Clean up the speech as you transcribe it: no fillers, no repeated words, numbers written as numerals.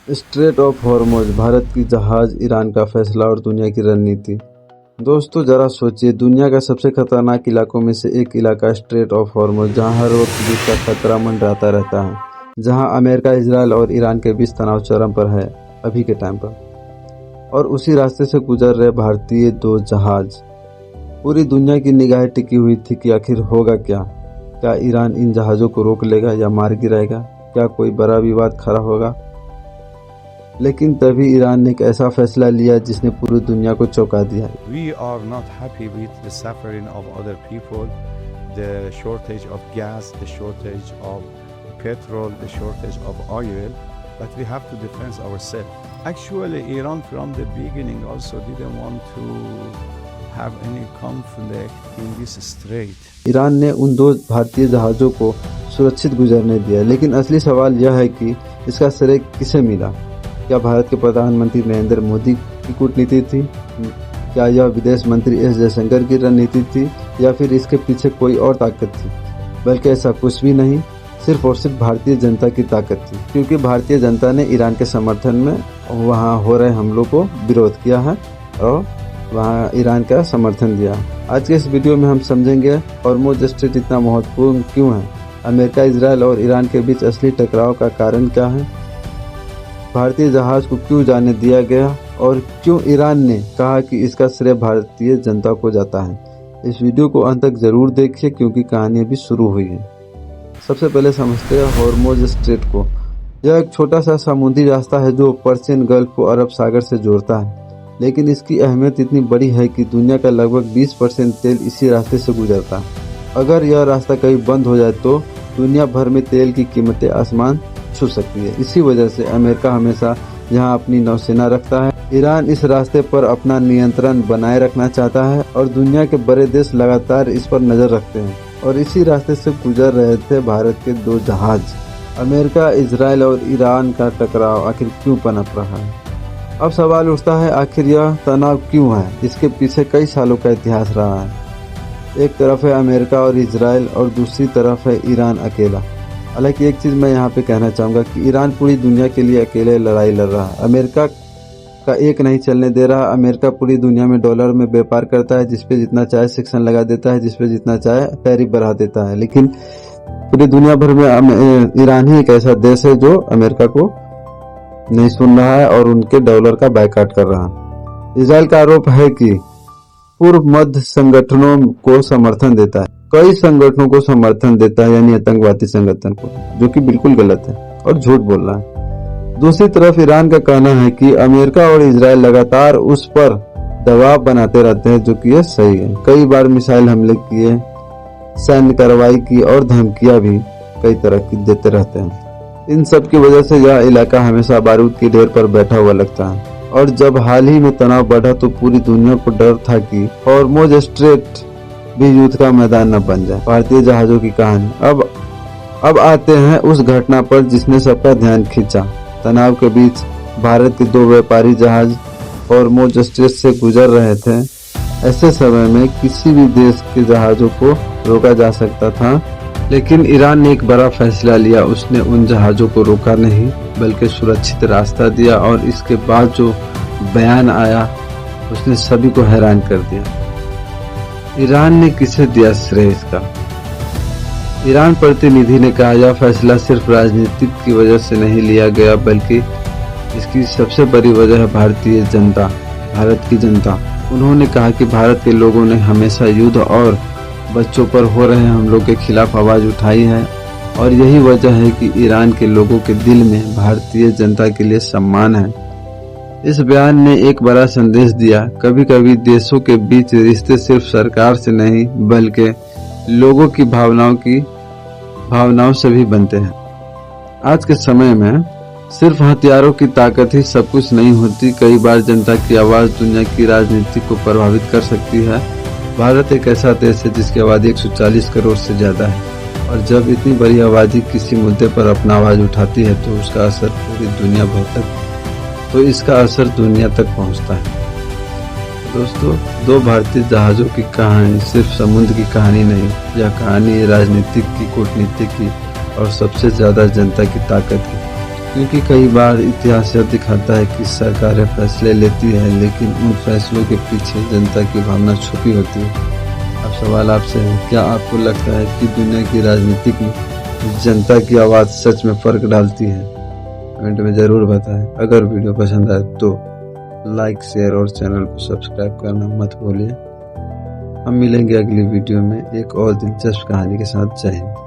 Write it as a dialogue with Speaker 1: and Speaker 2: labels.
Speaker 1: Straight of Hormuz, Bharat की जहाज, Iran का फैसला और दुनिया की रणनीति। दोस्तों जरा सोचिए, दुनिया का सबसे खतरनाक इलाकों में से एक इलाका स्ट्रेट ऑफ हॉर्मुज, जहां हर वक्त युद्ध का खतरा मंडराता रहता है, जहां अमेरिका, इजराइल और ईरान के बीच तनाव चरम पर है अभी के टाइम पर। और उसी रास्ते से गुजर रहे भारतीय दो जहाज। पूरी दुनिया की निगाहें टिकी हुई थी कि आखिर होगा क्या ईरान इन जहाज़ों को रोक लेगा या मार गिराएगा? क्या कोई बड़ा विवाद खड़ा होगा? लेकिन तभी ईरान ने एक ऐसा फैसला लिया जिसने पूरी दुनिया को चौंका दिया।
Speaker 2: We are not happy with the suffering of other people, the shortage of gas, the shortage of petrol, the shortage of oil, but we have to defend ourselves. Actually, Iran from the beginning also didn't want to have any conflict in this strait.
Speaker 1: Iran ने उन दो भारतीय जहाज़ों को सुरक्षित गुजरने दिया, लेकिन असली सवाल यह है कि इसका श्रेय किसे मिला? क्या भारत के प्रधानमंत्री नरेंद्र मोदी की कूटनीति थी? क्या यह विदेश मंत्री एस जयशंकर की रणनीति थी, या फिर इसके पीछे कोई और ताकत थी? बल्कि ऐसा कुछ भी नहीं, सिर्फ और सिर्फ भारतीय जनता की ताकत थी, क्योंकि भारतीय जनता ने ईरान के समर्थन में वहां हो रहे हमलों को विरोध किया है और वहां ईरान का समर्थन दिया। आज के इस वीडियो में हम समझेंगे हॉर्मुज स्ट्रेट इतना महत्वपूर्ण क्यों है, अमेरिका, इजराइल और ईरान के बीच असली टकराव का कारण क्या है, भारतीय जहाज को क्यों जाने दिया गया और क्यों ईरान ने कहा कि इसका श्रेय भारतीय जनता को जाता है। इस वीडियो को अंत तक जरूर देखिए क्योंकि कहानी अभी शुरू हुई है। सबसे पहले समझते हैं हॉर्मुज स्ट्रेट को। यह एक छोटा सा समुद्री रास्ता है जो पर्शियन गल्फ को अरब सागर से जोड़ता है, लेकिन इसकी अहमियत इतनी बड़ी है कि दुनिया का लगभग 20% तेल इसी रास्ते से गुजरता है। अगर यह रास्ता कभी बंद हो जाए तो दुनिया भर में तेल की कीमतें आसमान छू सकती है। इसी वजह से अमेरिका हमेशा यहाँ अपनी नौसेना रखता है। ईरान इस रास्ते पर अपना नियंत्रण बनाए रखना चाहता है और दुनिया के बड़े देश लगातार इस पर नजर रखते हैं। और इसी रास्ते से गुजर रहे थे भारत के दो जहाज। अमेरिका, इजराइल और ईरान का टकराव आखिर क्यों पनप रहा है? अब सवाल उठता है, आखिर यह तनाव क्यों है? इसके पीछे कई सालों का इतिहास रहा है। एक तरफ है अमेरिका और इजराइल और दूसरी तरफ है ईरान अकेला। हालांकि एक चीज मैं यहाँ पे कहना चाहूँगा कि ईरान पूरी दुनिया के लिए अकेले लड़ाई लड़ रहा है। अमेरिका का एक नहीं चलने दे रहा। अमेरिका पूरी दुनिया में डॉलर में व्यापार करता है, जिसपे जितना चाहे सेक्शन लगा देता है, जिसपे जितना चाहे टैरिफ बढ़ा देता है। लेकिन पूरी दुनिया भर में ईरान ही एक ऐसा देश है जो अमेरिका को नहीं सुन रहा है और उनके डॉलर का बायकॉट कर रहा है। इजराइल का आरोप है कि पूर्व मध्य संगठनों को समर्थन देता है, कई संगठनों को समर्थन देता है, यानी आतंकवादी संगठन को, जो कि बिल्कुल गलत है और झूठ बोल रहा है। दूसरी तरफ ईरान का कहना है कि अमेरिका और इजराइल लगातार उस पर दबाव बनाते रहते हैं, जो कि यह सही है। कई बार मिसाइल हमले किए, सैन्य कार्रवाई की और धमकियां भी कई तरह की देते रहते हैं। इन सब की वजह से यह इलाका हमेशा बारूद की ढेर पर बैठा हुआ लगता है। और जब हाल ही में तनाव बढ़ा तो पूरी दुनिया को डर था कि हॉर्मुज स्ट्रेट भी युद्ध का मैदान न बन जाए। भारतीय जहाजों की कहानी। अब आते हैं उस घटना पर जिसने सबका ध्यान खींचा। तनाव के बीच भारत के दो व्यापारी जहाज हॉर्मुज स्ट्रेट से गुजर रहे थे। ऐसे समय में किसी भी देश के जहाजों को रोका जा सकता था, लेकिन ईरान ने एक बड़ा फैसला लिया। उसने उन जहाजों को रोका नहीं, बल्कि सुरक्षित रास्ता दिया। और इसके बाद जो बयान आया उसने सभी को हैरान कर दिया। ईरान ने किसे दिया श्रेय इसका? ईरान प्रतिनिधि ने कहा, यह फैसला सिर्फ राजनीतिक की वजह से नहीं लिया गया, बल्कि इसकी सबसे बड़ी वजह है भारतीय जनता, भारत की जनता। उन्होंने कहा कि भारत के लोगों ने हमेशा युद्ध और बच्चों पर हो रहे हमलों के खिलाफ आवाज उठाई है, और यही वजह है कि ईरान के लोगों के दिल में भारतीय जनता के लिए सम्मान है। इस बयान ने एक बड़ा संदेश दिया। कभी कभी देशों के बीच रिश्ते सिर्फ सरकार से नहीं, बल्कि लोगों की भावनाओं से भी बनते हैं। आज के समय में सिर्फ हथियारों की ताकत ही सब कुछ नहीं होती। कई बार जनता की आवाज दुनिया की राजनीति को प्रभावित कर सकती है। भारत एक ऐसा देश है जिसकी आबादी 140 करोड़ से ज्यादा है, और जब इतनी बड़ी आबादी किसी मुद्दे पर अपना आवाज उठाती है तो उसका असर पूरी दुनिया भर तक इसका असर दुनिया तक पहुंचता है। दोस्तों, दो भारतीय जहाजों की कहानी सिर्फ समुद्र की कहानी नहीं, यह कहानी राजनीतिक की, कूटनीति की और सबसे ज्यादा जनता की ताकत की। क्योंकि कई बार इतिहास यह दिखाता है कि सरकारें फैसले लेती है लेकिन उन फैसलों के पीछे जनता की भावना छुपी होती है। अब सवाल आपसे है, क्या आपको लगता है कि दुनिया की राजनीति में जनता की आवाज़ सच में फर्क डालती है? कमेंट में ज़रूर बताएं। अगर वीडियो पसंद आए तो लाइक, शेयर और चैनल को सब्सक्राइब करना मत भूलिए। हम मिलेंगे अगली वीडियो में एक और दिलचस्प कहानी के साथ। जय हिंद।